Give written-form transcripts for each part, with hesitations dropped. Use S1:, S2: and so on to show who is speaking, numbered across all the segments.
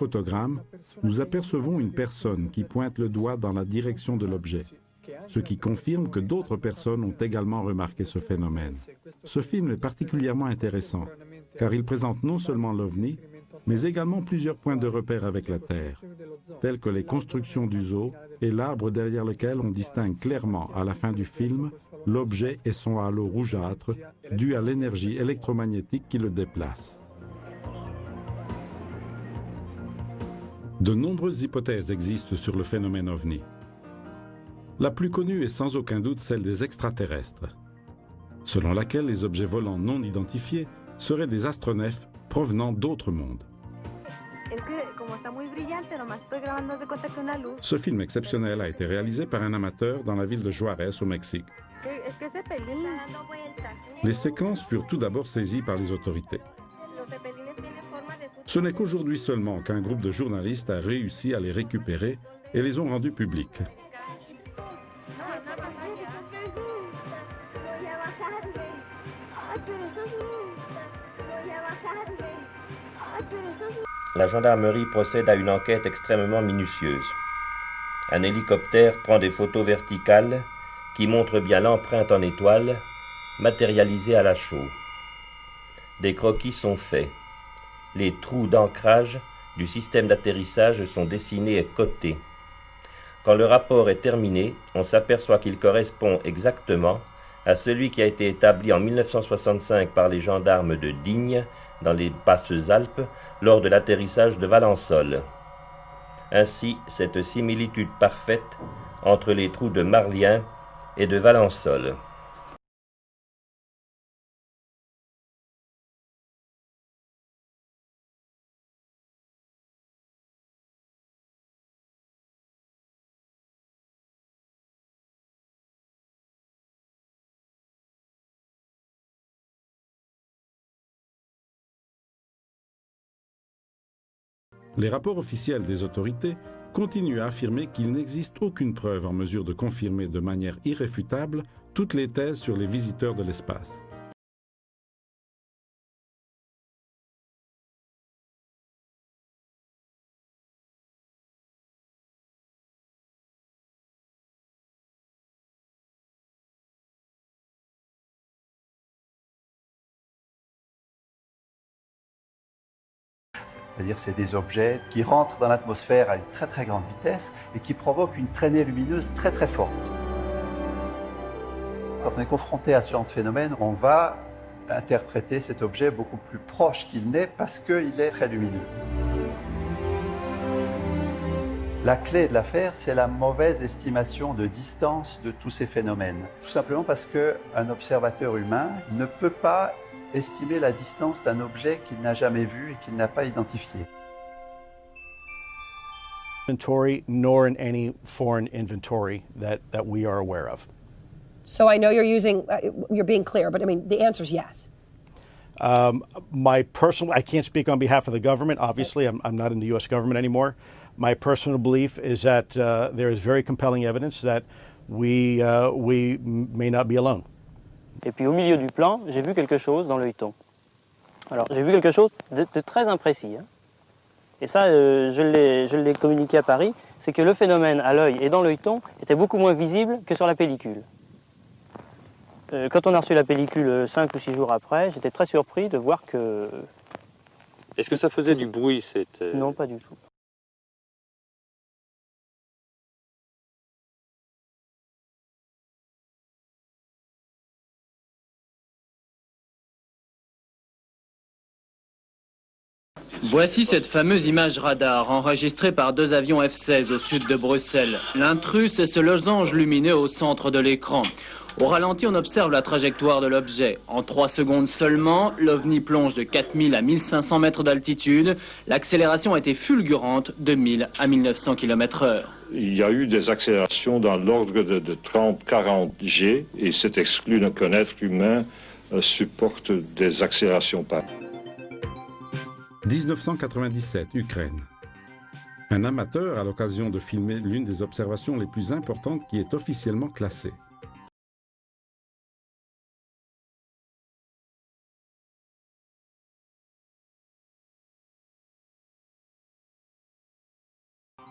S1: photogramme, nous apercevons une personne qui pointe le doigt dans la direction de l'objet, ce qui confirme que d'autres personnes ont également remarqué ce phénomène. Ce film est particulièrement intéressant, car il présente non seulement l'OVNI, mais également plusieurs points de repère avec la Terre, tels que les constructions du zoo et l'arbre derrière lequel on distingue clairement, à la fin du film, l'objet et son halo rougeâtre, dû à l'énergie électromagnétique qui le déplace. De nombreuses hypothèses existent sur le phénomène OVNI. La plus connue est sans aucun doute celle des extraterrestres, selon laquelle les objets volants non identifiés seraient des astronefs provenant d'autres mondes. Ce film exceptionnel a été réalisé par un amateur dans la ville de Juárez au Mexique. Les séquences furent tout d'abord saisies par les autorités. Ce n'est qu'aujourd'hui seulement qu'un groupe de journalistes a réussi à les récupérer et les ont rendus publics.
S2: La gendarmerie procède à une enquête extrêmement minutieuse. Un hélicoptère prend des photos verticales qui montrent bien l'empreinte en étoile matérialisée à la chaux. Des croquis sont faits. Les trous d'ancrage du système d'atterrissage sont dessinés et cotés. Quand le rapport est terminé, on s'aperçoit qu'il correspond exactement à celui qui a été établi en 1965 par les gendarmes de Digne, dans les Basses-Alpes, lors de l'atterrissage de Valençol. Ainsi, cette similitude parfaite entre les trous de Marlien et de Valençol.
S1: Les rapports officiels des autorités continuent à affirmer qu'il n'existe aucune preuve en mesure de confirmer de manière irréfutable toutes les thèses sur les visiteurs de l'espace.
S3: C'est-à-dire c'est des objets qui rentrent dans l'atmosphère à une très très grande vitesse et qui provoquent une traînée lumineuse très très forte. Quand on est confronté à ce genre de phénomène, on va interpréter cet objet beaucoup plus proche qu'il n'est parce qu'il est très lumineux. La clé de l'affaire, c'est la mauvaise estimation de distance de tous ces phénomènes. Tout simplement parce qu'un observateur humain ne peut pas estimer la distance d'un objet qu'il n'a jamais vu et qu'il n'a pas identifié.
S4: Inventory, nor in any foreign inventory that we are aware of.
S5: So I know you're being clear, but I mean, the answer is yes.
S4: I can't speak on behalf of the government. Obviously, I'm not in the U.S. government anymore. My personal belief is that there is very compelling evidence that we may not be alone.
S6: Et puis au milieu du plan, j'ai vu quelque chose dans l'œilleton. Alors j'ai vu quelque chose de très imprécis. Hein. Et ça, je l'ai communiqué à Paris, c'est que le phénomène à l'œil et dans l'œilleton était beaucoup moins visible que sur la pellicule. Quand on a reçu la pellicule 5 ou 6 jours après, j'étais très surpris de voir que...
S7: Est-ce que ça faisait du bruit
S6: Non, pas du tout.
S8: Voici cette fameuse image radar enregistrée par 2 avions F-16 au sud de Bruxelles. L'intrus est ce losange lumineux au centre de l'écran. Au ralenti, on observe la trajectoire de l'objet. En 3 secondes seulement, l'OVNI plonge de 4000 à 1500 mètres d'altitude. L'accélération a été fulgurante de 1000 à 1900 km/h.
S9: Il y a eu des accélérations dans l'ordre de 30-40 G et c'est exclu qu'un être humain supporte des accélérations pareilles.
S1: 1997, Ukraine. Un amateur a l'occasion de filmer l'une des observations les plus importantes qui est officiellement classée.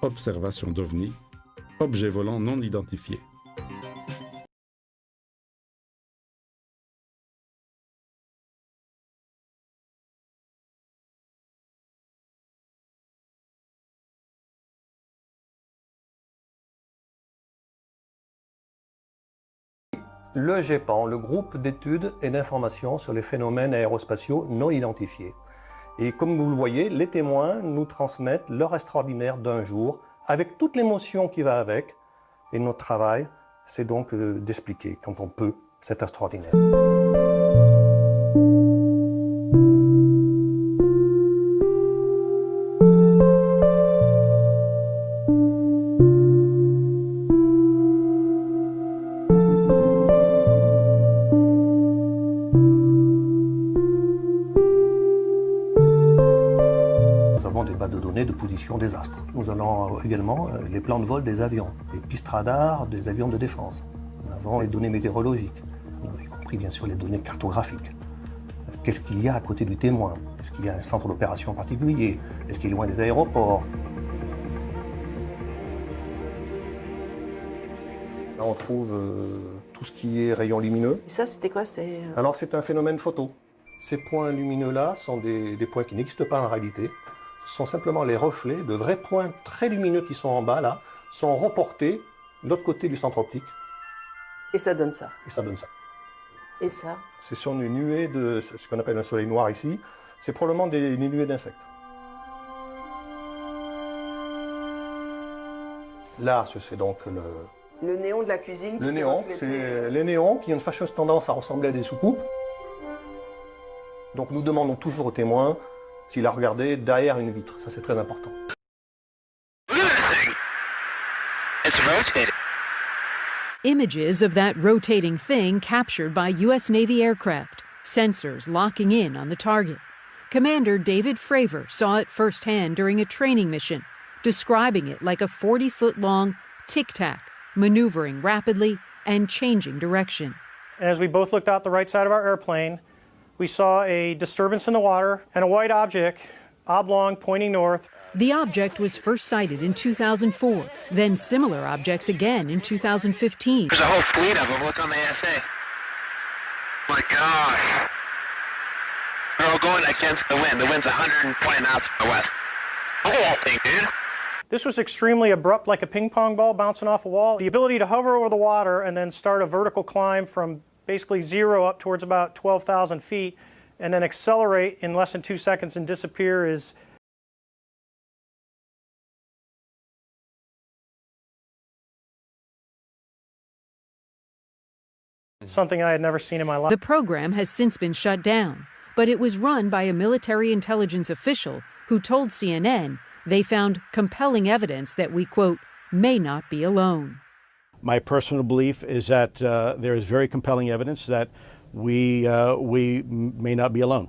S1: observation d'OVNI, objet volant non identifié.
S10: Le GEPAN, le groupe d'études et d'informations sur les phénomènes aérospatiaux non identifiés. Et comme vous le voyez, les témoins nous transmettent leur extraordinaire d'un jour, avec toute l'émotion qui va avec. Et notre travail, c'est donc d'expliquer, quand on peut, cet extraordinaire. De position des astres. Nous avons également les plans de vol des avions, les pistes radars des avions de défense. Nous avons les données météorologiques, y compris bien sûr les données cartographiques. Qu'est-ce qu'il y a à côté du témoin? Est-ce qu'il y a un centre d'opération particulier? Est-ce qu'il est loin des aéroports? Là on trouve tout ce qui est rayons lumineux.
S11: Et ça c'était quoi?
S10: Alors c'est un phénomène photo. Ces points lumineux-là sont des points qui n'existent pas en réalité. Ce sont simplement les reflets de vrais points très lumineux qui sont en bas, là, sont reportés de l'autre côté du centre optique.
S11: Et ça donne ça.
S10: Et ça donne ça.
S11: Et ça?
S10: Ce sont des nuées de ce qu'on appelle un soleil noir ici. C'est probablement des nuées d'insectes. Là, c'est donc
S11: le néon de la cuisine.
S10: Le néon, c'est les néons qui ont une fâcheuse tendance à ressembler à des soucoupes. Donc nous demandons toujours aux témoins s'il a regardé derrière une vitre. Ça, c'est très important.
S12: Images of that rotating thing captured by U.S. Navy aircraft, sensors locking in on the target. Commander David Fravor saw it firsthand during a training mission, describing it like a 40-foot-long tic-tac, maneuvering rapidly and changing direction.
S13: As we both looked out the right side of our airplane, we saw a disturbance in the water and a white object, oblong, pointing north.
S12: The object was first sighted in 2004, then similar objects again in 2015.
S14: There's a whole fleet of them. Look on the ASA. My gosh. They're all going against the wind. The wind's 120 knots from the west. Look at that thing, dude.
S13: This was extremely abrupt, like a ping pong ball bouncing off a wall. The ability to hover over the water and then start a vertical climb from basically zero up towards about 12,000 feet and then accelerate in less than 2 seconds and disappear is something I had never seen in my life.
S12: The program has since been shut down, but it was run by a military intelligence official who told CNN they found compelling evidence that we, quote, may not be alone.
S4: My personal belief is that there is very compelling evidence that we may not be alone.